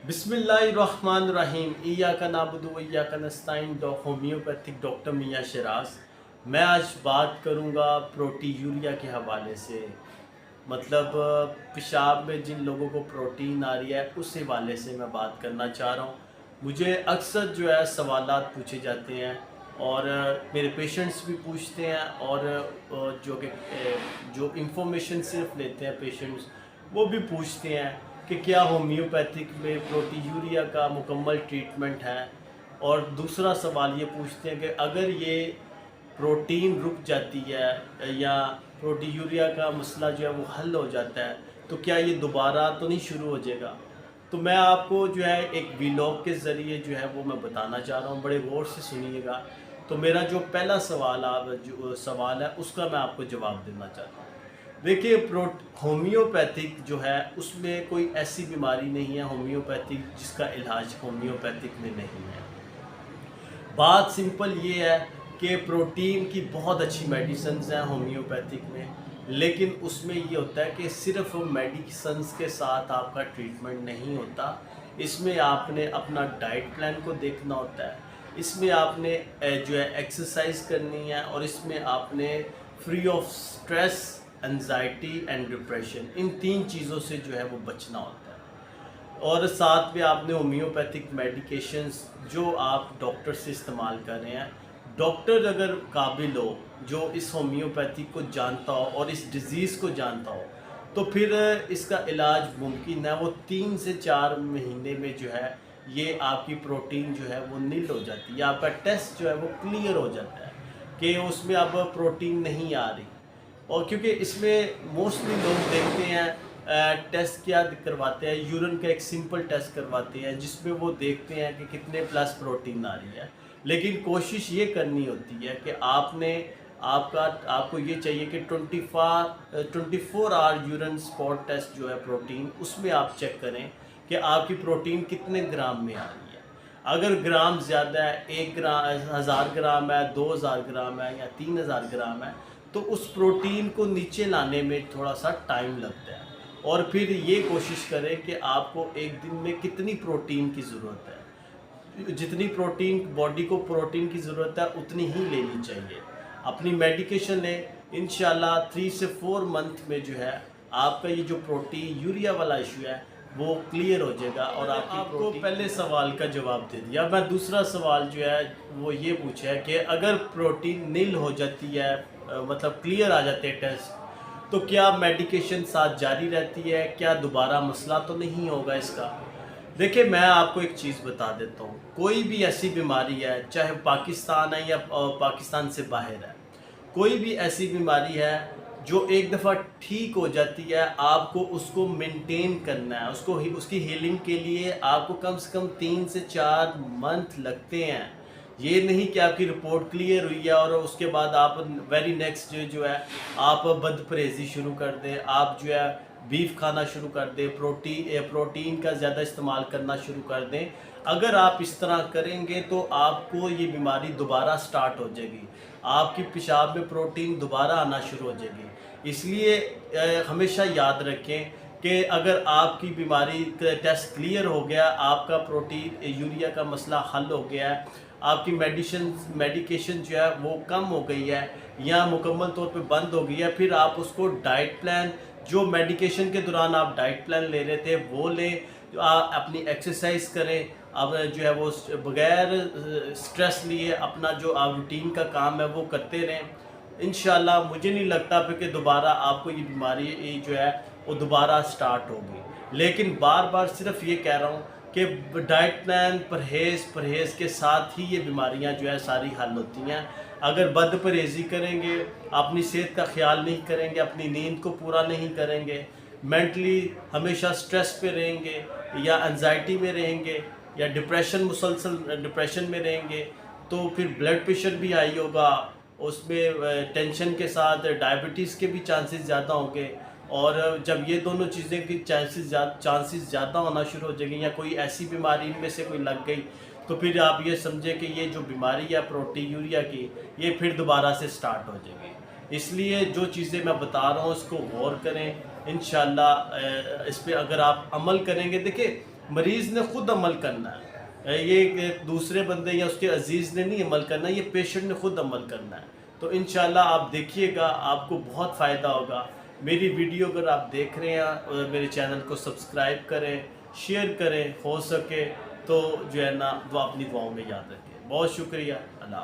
बिस्मिल्लाहिर्रहमानिर्रहीम इय्याका नअबुदु व इय्याका नस्तईन homeopathic doctor मियां शराज। मैं आज बात करूंगा प्रोटीयूरिया के हवाले से, मतलब पेशाब में जिन लोगों को प्रोटीन आ रही है उस हवाले से मैं बात करना चाह रहा हूँ। मुझे अक्सर जो है सवालात पूछे जाते हैं और मेरे पेशेंट्स भी पूछते हैं और जो इंफॉर्मेशन सिर्फ लेते हैं पेशेंट्स वो भी पूछते हैं कि क्या होम्योपैथिक में प्रोटीयूरिया का मुकम्मल ट्रीटमेंट है। और दूसरा सवाल ये पूछते हैं कि अगर ये प्रोटीन रुक जाती है या प्रोटीयूरिया का मसला जो है वो हल हो जाता है तो क्या ये दोबारा तो नहीं शुरू हो जाएगा। तो मैं आपको जो है एक वीलॉग के ज़रिए जो है वो मैं बताना चाह रहा हूँ, बड़े गौर से सुनिएगा। तो मेरा जो पहला सवाल है उसका मैं आपको जवाब देना चाहता हूँ। देखिए, होम्योपैथिक जो है उसमें कोई ऐसी बीमारी नहीं है होम्योपैथिक जिसका इलाज होम्योपैथिक में नहीं है। बात सिंपल ये है कि प्रोटीन की बहुत अच्छी मेडिसिन्स हैं होम्योपैथिक में, लेकिन उसमें ये होता है कि सिर्फ मेडिसिन्स के साथ आपका ट्रीटमेंट नहीं होता। इसमें आपने अपना डाइट प्लान को देखना होता है, इसमें आपने जो है एक्सरसाइज करनी है और इसमें आपने free of stress, anxiety and depression, इन तीन चीज़ों से जो है वो बचना होता है। और साथ में आपने होम्योपैथिक मेडिकेशंस जो आप डॉक्टर से इस्तेमाल कर रहे हैं, डॉक्टर अगर काबिल हो जो इस होम्योपैथिक को जानता हो और इस डिज़ीज़ को जानता हो तो फिर इसका इलाज मुमकिन है। वो 3 से 4 महीने में जो है ये आपकी प्रोटीन जो है वो नील हो जाती है, आपका टेस्ट जो है वो क्लियर हो जाता है कि उसमें अब प्रोटीन नहीं आ रही। और क्योंकि इसमें मोस्टली लोग देखते हैं टेस्ट क्या करवाते हैं, यूरिन का एक सिंपल टेस्ट करवाते हैं जिसमें वो देखते हैं कि कितने प्लस प्रोटीन आ रही है, लेकिन कोशिश ये करनी होती है कि आपको ये चाहिए कि 24 आवर यूरिन स्पॉट टेस्ट जो है प्रोटीन, उसमें आप चेक करें कि आपकी प्रोटीन कितने ग्राम में आ रही है। अगर ग्राम ज़्यादा है, 1 ग्राम 1000 ग्राम है, 2000 ग्राम है या 3000 ग्राम है, तो उस प्रोटीन को नीचे लाने में थोड़ा सा टाइम लगता है। और फिर ये कोशिश करें कि आपको एक दिन में कितनी प्रोटीन की ज़रूरत है, जितनी प्रोटीन बॉडी को प्रोटीन की ज़रूरत है उतनी ही लेनी चाहिए। अपनी मेडिकेशन लें, इंशाल्लाह 3 से 4 मंथ में जो है आपका ये जो प्रोटीन यूरिया वाला इशू है वो क्लियर हो जाएगा। और आपको पहले सवाल का जवाब दे दिया। मैं दूसरा सवाल जो है वो ये पूछा है कि अगर प्रोटीन नील हो जाती है, मतलब क्लियर आ जाते हैं टेस्ट, तो क्या मेडिकेशन साथ जारी रहती है, क्या दोबारा मसला तो नहीं होगा इसका। देखिए, मैं आपको एक चीज़ बता देता हूँ, कोई भी ऐसी बीमारी है, चाहे पाकिस्तान है या पाकिस्तान से बाहर है, कोई भी ऐसी बीमारी है जो एक दफ़ा ठीक हो जाती है, आपको उसको मेंटेन करना है, उसकी हीलिंग के लिए आपको कम से कम 3 से 4 मंथ लगते हैं। ये नहीं कि आपकी रिपोर्ट क्लियर हुई है और उसके बाद आप वेरी नेक्स्ट डे जो है आप बदपरहेज़ी शुरू कर दें, आप जो है बीफ खाना शुरू कर दें, प्रोटीन का ज़्यादा इस्तेमाल करना शुरू कर दें। अगर आप इस तरह करेंगे तो आपको ये बीमारी दोबारा स्टार्ट हो जाएगी, आपकी पेशाब में प्रोटीन दोबारा आना शुरू हो जाएगी। इसलिए हमेशा याद रखें कि अगर आपकी बीमारी का टेस्ट क्लियर हो गया, आपका प्रोटीन यूरिया का मसला हल हो गया है, आपकी मेडिकेशन जो है वो कम हो गई है या मुकम्मल तौर पे बंद हो गई है, फिर आप उसको डाइट प्लान, जो मेडिकेशन के दौरान आप डाइट प्लान ले रहे थे वो लें, आप अपनी एक्सरसाइज करें, अब जो है वो बगैर स्ट्रेस लिए अपना जो आप रूटीन का काम है वो करते रहें। इंशाल्लाह मुझे नहीं लगता फिर कि दोबारा आपको ये बीमारी जो है वो दोबारा स्टार्ट होगी। लेकिन बार बार सिर्फ ये कह रहा हूँ कि डाइट प्लान, परहेज़ के साथ ही ये बीमारियां जो है सारी हल होती हैं। अगर बदपरहेज़ी करेंगे, अपनी सेहत का ख्याल नहीं करेंगे, अपनी नींद को पूरा नहीं करेंगे, मेंटली हमेशा स्ट्रेस पे रहेंगे या एंजाइटी में रहेंगे या मुसलसल डिप्रेशन में रहेंगे, तो फिर ब्लड प्रेशर भी हाई होगा, उसमें टेंशन के साथ डायबिटीज़ के भी चांसेस ज़्यादा होंगे। और जब ये दोनों चीज़ें की चांसेस ज़्यादा होना शुरू हो जाएंगी या कोई ऐसी बीमारी इनमें से कोई लग गई, तो फिर आप ये समझें कि ये जो बीमारी है प्रोटीयूरिया की, ये फिर दोबारा से स्टार्ट हो जाएगी। इसलिए जो चीज़ें मैं बता रहा हूँ इसको गौर करें, इंशाल्लाह इस पर अगर आप अमल करेंगे। देखिए, مریض نے خود عمل کرنا ہے، یہ کہ دوسرے بندے یا اس کے عزیز نے نہیں عمل کرنا، یہ پیشنٹ نے خود عمل کرنا ہے۔ تو انشاءاللہ آپ دیکھیے گا، آپ کو بہت فائدہ ہوگا۔ میری ویڈیو اگر آپ دیکھ رہے ہیں، میرے چینل کو سبسکرائب کریں، شیئر کریں، ہو سکے تو جو ہے نا اپنی دعاؤں میں یاد رکھیں۔ بہت شکریہ، اللہ